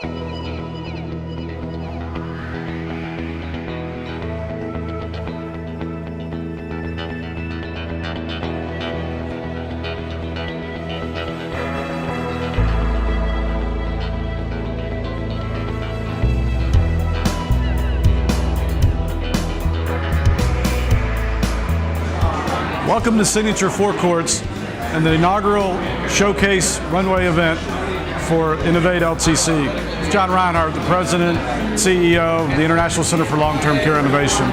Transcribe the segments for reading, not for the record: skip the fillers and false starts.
Welcome to Signature Forecourts and the inaugural Showcase Runway event for InnovateLTC. It's John Reinhardt, the President, CEO of the International Center for Long-Term Care Innovation.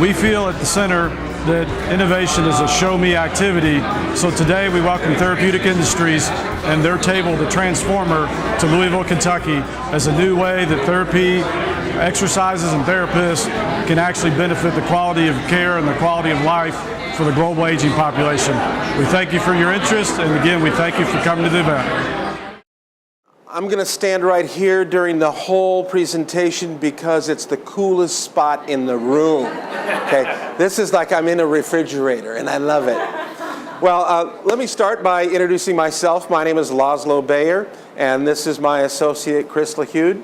We feel at the center that innovation is a show-me activity, so today we welcome Therapeutic Industries and their table, the Transformer, to Louisville, Kentucky as a new way that therapy, exercises, and therapists can actually benefit the quality of care and the quality of life for the global aging population. We thank you for your interest, and again, we thank you for coming to the event. I'm going to stand right here during the whole presentation because it's the coolest spot in the room. Okay, this is like I'm in a refrigerator, and I love it. Well, let me start by introducing myself. My name is Laszlo Bayer, and this is my associate, Chris LaHude.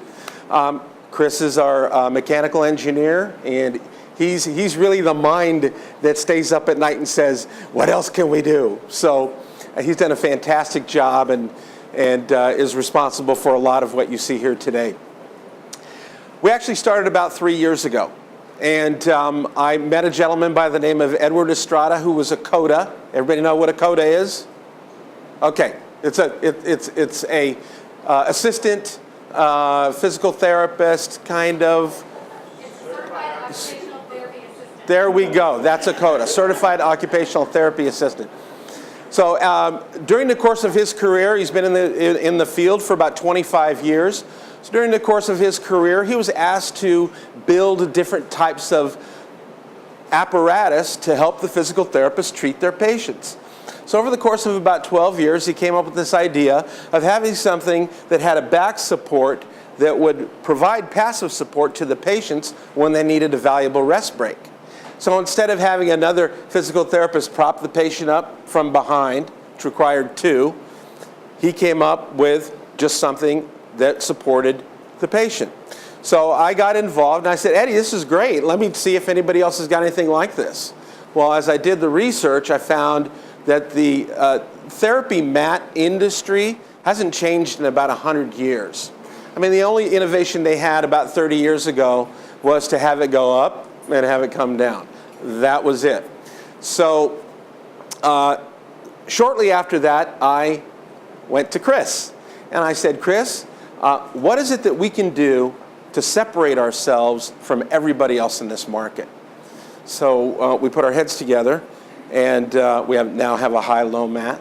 Chris is our mechanical engineer, and he's really the mind that stays up at night and says, what else can we do? So he's done a fantastic job and is responsible for a lot of what you see here today. We actually started about 3 years ago. And I met a gentleman by the name of Edward Estrada, who was a CODA. Everybody know what a CODA is? Okay, it's a assistant physical therapist, kind of. There we go. That's a CODA, Certified Occupational Therapy Assistant. So during the course of his career, he's been in the field for about 25 years. So during the course of his career, he was asked to build different types of apparatus to help the physical therapists treat their patients. So over the course of about 12 years, he came up with this idea of having something that had a back support that would provide passive support to the patients when they needed a valuable rest break. So instead of having another physical therapist prop the patient up from behind, which required two, he came up with just something that supported the patient. So I got involved and I said, Eddie, this is great. Let me see if anybody else has got anything like this. Well, as I did the research, I found that the therapy mat industry hasn't changed in about 100 years. I mean, the only innovation they had about 30 years ago was to have it go up and have it come down. That was it. So shortly after that, I went to Chris. And I said, Chris, what is it that we can do to separate ourselves from everybody else in this market? So we put our heads together, and we now have a high-low mat.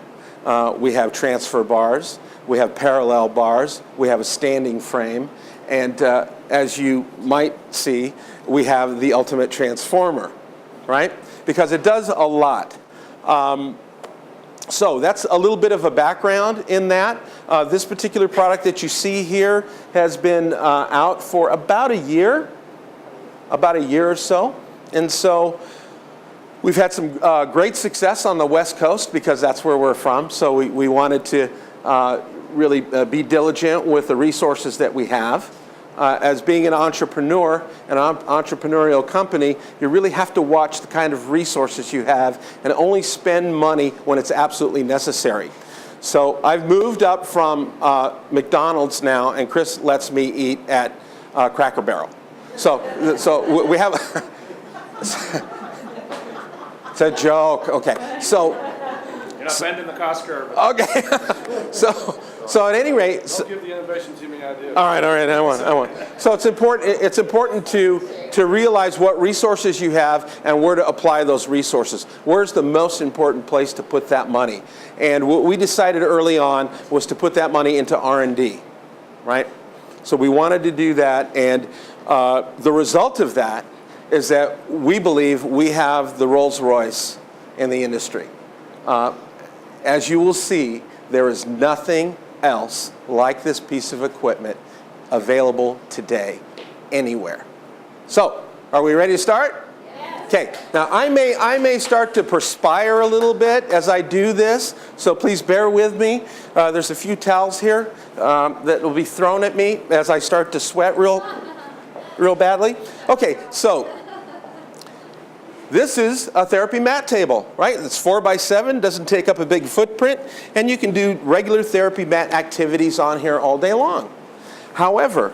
We have transfer bars. We have parallel bars. We have a standing frame. And as you might see, we have the ultimate transformer, right? Because it does a lot. So that's a little bit of a background in that. This particular product that you see here has been out for about a year or so. And so we've had some great success on the West Coast because that's where we're from. So we wanted to really be diligent with the resources that we have. As being an entrepreneur, an entrepreneurial company, you really have to watch the kind of resources you have and only spend money when it's absolutely necessary. So I've moved up from McDonald's now, and Chris lets me eat at Cracker Barrel. So we have, it's a joke, okay. So you're not bending the cost curve. Okay, so at any rate, don't give the innovation too many ideas. All right, I won't. So it's important to realize what resources you have and where to apply those resources. Where's the most important place to put that money? And what we decided early on was to put that money into R&D, right? So we wanted to do that, and the result of that is that we believe we have the Rolls Royce in the industry. As you will see, there is nothing else like this piece of equipment available today anywhere. So, are we ready to start? Yes. Okay, now I may start to perspire a little bit as I do this, so please bear with me. There's a few towels here that will be thrown at me as I start to sweat real badly. Okay, so this is a therapy mat table, right? It's 4x7, doesn't take up a big footprint, and you can do regular therapy mat activities on here all day long. However,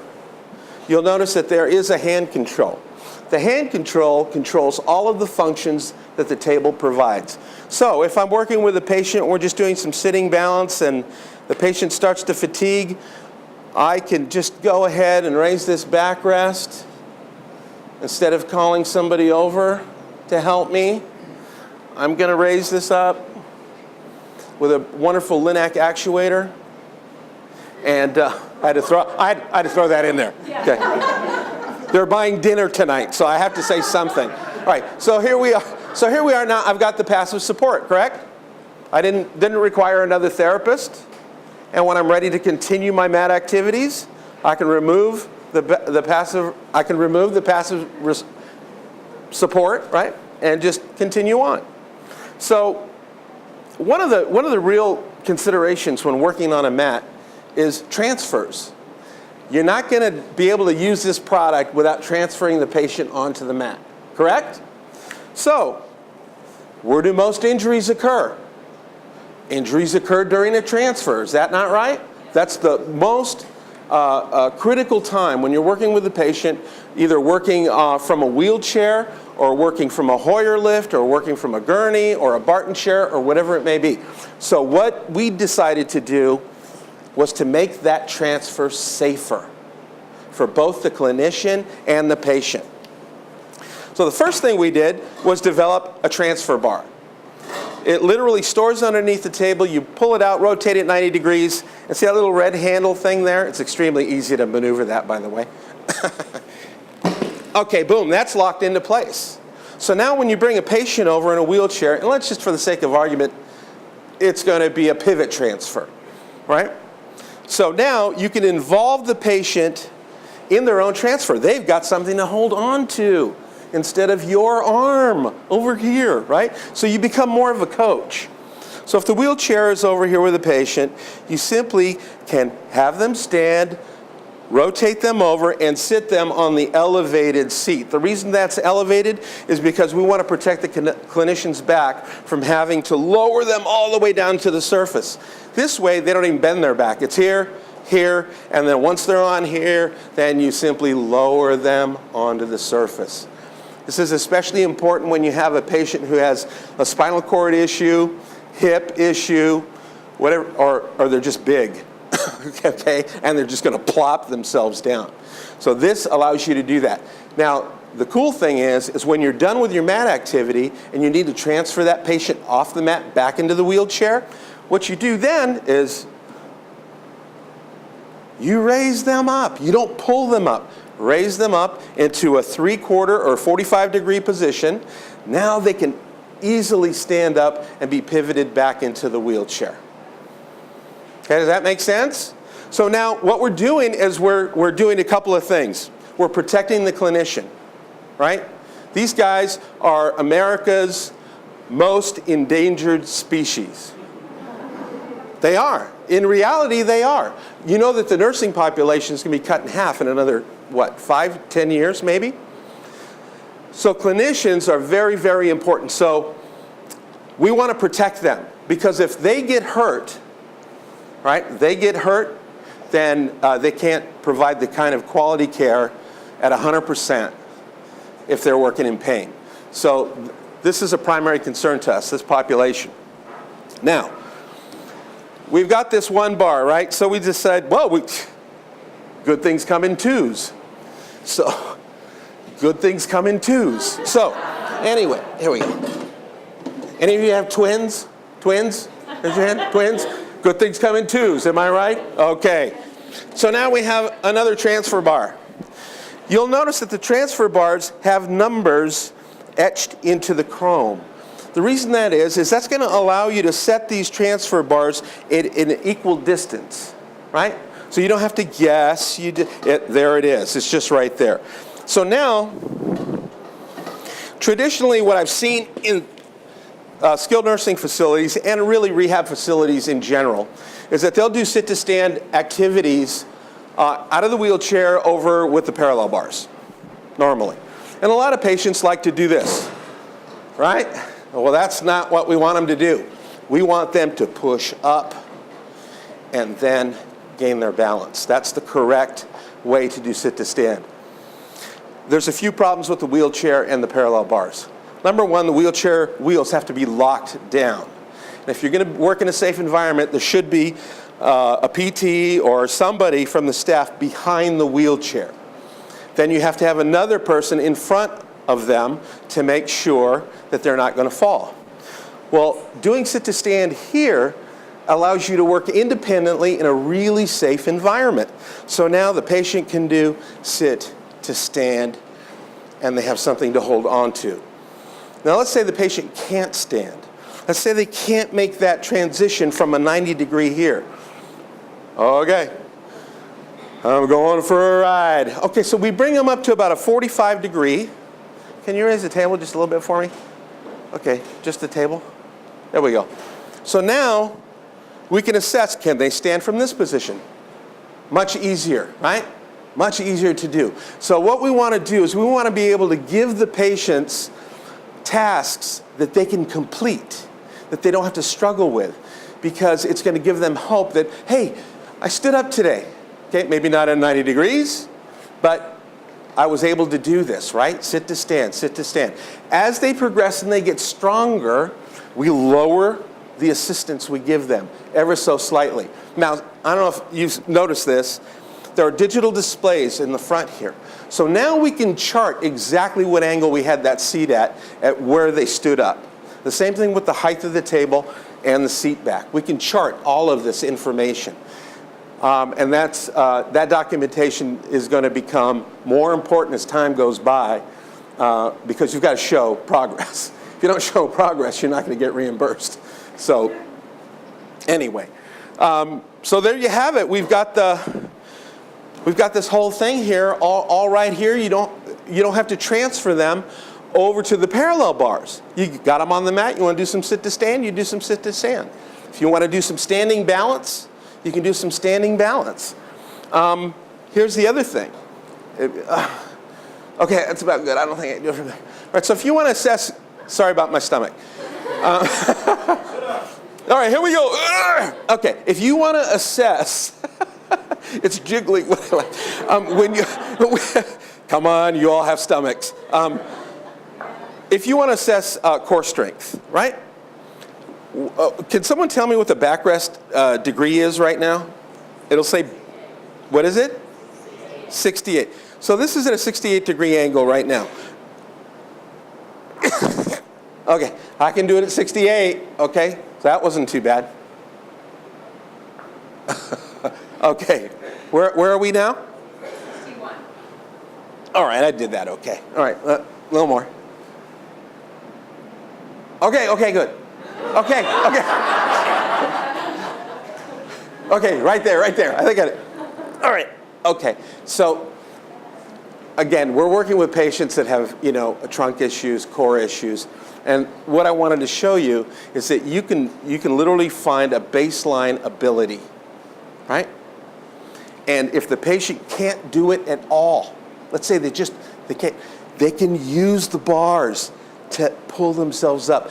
you'll notice that there is a hand control. The hand control controls all of the functions that the table provides. So if I'm working with a patient, we're just doing some sitting balance and the patient starts to fatigue, I can just go ahead and raise this backrest instead of calling somebody over to help me. I'm going to raise this up with a wonderful Linac actuator, and I had to throw that in there. Okay. They're buying dinner tonight, so I have to say something. All right, so here we are. So here we are now. I've got the passive support, correct? I didn't require another therapist, and when I'm ready to continue my mat activities, I can remove the passive. I can remove the passive support, right, and just continue on. So one of the real considerations when working on a mat is transfers. You're not going to be able to use this product without transferring the patient onto the mat, correct? So where do most injuries occur? Injuries occur during a transfer. Is that not right? That's the most critical time when you're working with the patient, either working from a wheelchair or working from a Hoyer lift or working from a gurney or a Barton chair or whatever it may be. So what we decided to do was to make that transfer safer for both the clinician and the patient. So the first thing we did was develop a transfer bar. It literally stores underneath the table. You pull it out, rotate it 90 degrees, and see that little red handle thing there? It's extremely easy to maneuver that, by the way. Okay, boom, that's locked into place. So now when you bring a patient over in a wheelchair, and let's just for the sake of argument, it's going to be a pivot transfer, right? So now you can involve the patient in their own transfer. They've got something to hold on to instead of your arm over here, right? So you become more of a coach. So if the wheelchair is over here with a patient, you simply can have them stand, rotate them over, and sit them on the elevated seat. The reason that's elevated is because we want to protect the clinician's back from having to lower them all the way down to the surface. This way, they don't even bend their back. It's here, here, and then once they're on here, then you simply lower them onto the surface. This is especially important when you have a patient who has a spinal cord issue, hip issue, whatever, or they're just big. Okay, and they're just going to plop themselves down. So this allows you to do that. Now, the cool thing is when you're done with your mat activity and you need to transfer that patient off the mat back into the wheelchair, what you do then is you raise them up. You don't pull them up. Raise them up into a 3/4 or 45-degree position. Now they can easily stand up and be pivoted back into the wheelchair. Okay, does that make sense? So now what we're doing is we're doing a couple of things. We're protecting the clinician, right? These guys are America's most endangered species. They are. In reality, they are. You know that the nursing population is going to be cut in half in another, 5, 10 years maybe? So clinicians are very, very important. So we want to protect them because if they get hurt, right, then they can't provide the kind of quality care at 100% if they're working in pain. So this is a primary concern to us, this population. Now, we've got this one bar, right? So we just said, well, good things come in twos. So good things come in twos. So anyway, here we go. Any of you have twins? Twins? Raise your hand. Twins? Good things come in twos, am I right? Okay. So now we have another transfer bar. You'll notice that the transfer bars have numbers etched into the chrome. The reason that is that's going to allow you to set these transfer bars in an equal distance, right? So you don't have to guess. There it is. It's just right there. So now, Traditionally, what I've seen in skilled nursing facilities and really rehab facilities in general is that they'll do sit-to-stand activities out of the wheelchair over with the parallel bars, normally. And a lot of patients like to do this, right? Well, that's not what we want them to do. We want them to push up and then gain their balance. That's the correct way to do sit-to-stand. There's a few problems with the wheelchair and the parallel bars. Number one, the wheelchair wheels have to be locked down. And if you're going to work in a safe environment, there should be a PT or somebody from the staff behind the wheelchair. Then you have to have another person in front of them to make sure that they're not going to fall. Well, doing sit-to-stand here allows you to work independently in a really safe environment. So now the patient can do sit-to-stand, and they have something to hold on to. Now let's say the patient can't stand. Let's say they can't make that transition from a 90-degree here. Okay, I'm going for a ride. Okay, so we bring them up to about a 45-degree. Can you raise the table just a little bit for me? Okay, just the table. There we go. So now we can assess, can they stand from this position? Much easier, right? Much easier to do. So what we want to do is we want to be able to give the patients tasks that they can complete, that they don't have to struggle with, because it's going to give them hope that, hey, I stood up today. Okay, maybe not at 90 degrees, but I was able to do this, right? Sit to stand, sit to stand. As they progress and they get stronger, we lower the assistance we give them ever so slightly. Now, I don't know if you've noticed this, there are digital displays in the front here. So now we can chart exactly what angle we had that seat at where they stood up. The same thing with the height of the table and the seat back. We can chart all of this information. And that documentation is going to become more important as time goes by because you've got to show progress. If you don't show progress, you're not going to get reimbursed. So anyway, so there you have it. We've got this whole thing here, all right here. You don't have to transfer them over to the parallel bars. You got them on the mat. You want to do some sit-to-stand, you do some sit-to-stand. If you want to do some standing balance, you can do some standing balance. Here's the other thing. Okay, that's about good. I don't think I can do it from there. All right, so if you want to assess, sorry about my stomach. All right, here we go. Okay, if you want to assess, it's jiggling. When you, come on, you all have stomachs. If you want to assess core strength, right? Can someone tell me what the backrest degree is right now? It'll say, what is it? 68. So this is at a 68-degree angle right now. Okay, I can do it at 68. Okay, so that wasn't too bad. Okay, where are we now? 61. All right, I did that okay. All right, a little more. Okay, good. Okay. Okay, right there. I think I got it. All right, okay. So, again, we're working with patients that have, trunk issues, core issues. And what I wanted to show you is that you can literally find a baseline ability, right? And if the patient can't do it at all, let's say they can't, they can use the bars to pull themselves up.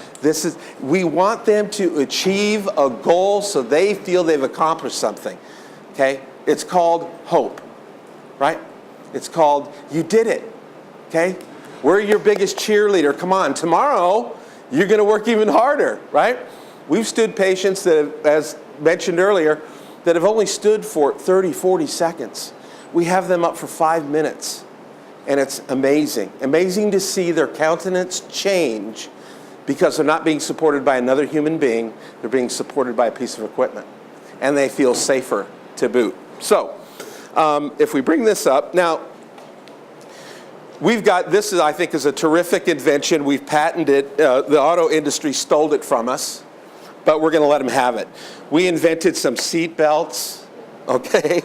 We want them to achieve a goal so they feel they've accomplished something, okay? It's called hope, right? It's called, you did it, okay? We're your biggest cheerleader. Come on, tomorrow you're gonna work even harder, right? We've stood patients that have, as mentioned earlier, that have only stood for 30, 40 seconds. We have them up for 5 minutes. And it's amazing. Amazing to see their countenance change because they're not being supported by another human being. They're being supported by a piece of equipment. And they feel safer to boot. So, if we bring this up, now, we've got, this is, I think, is a terrific invention. We've patented it. The auto industry stole it from us, but we're going to let them have it. We invented some seat belts, okay?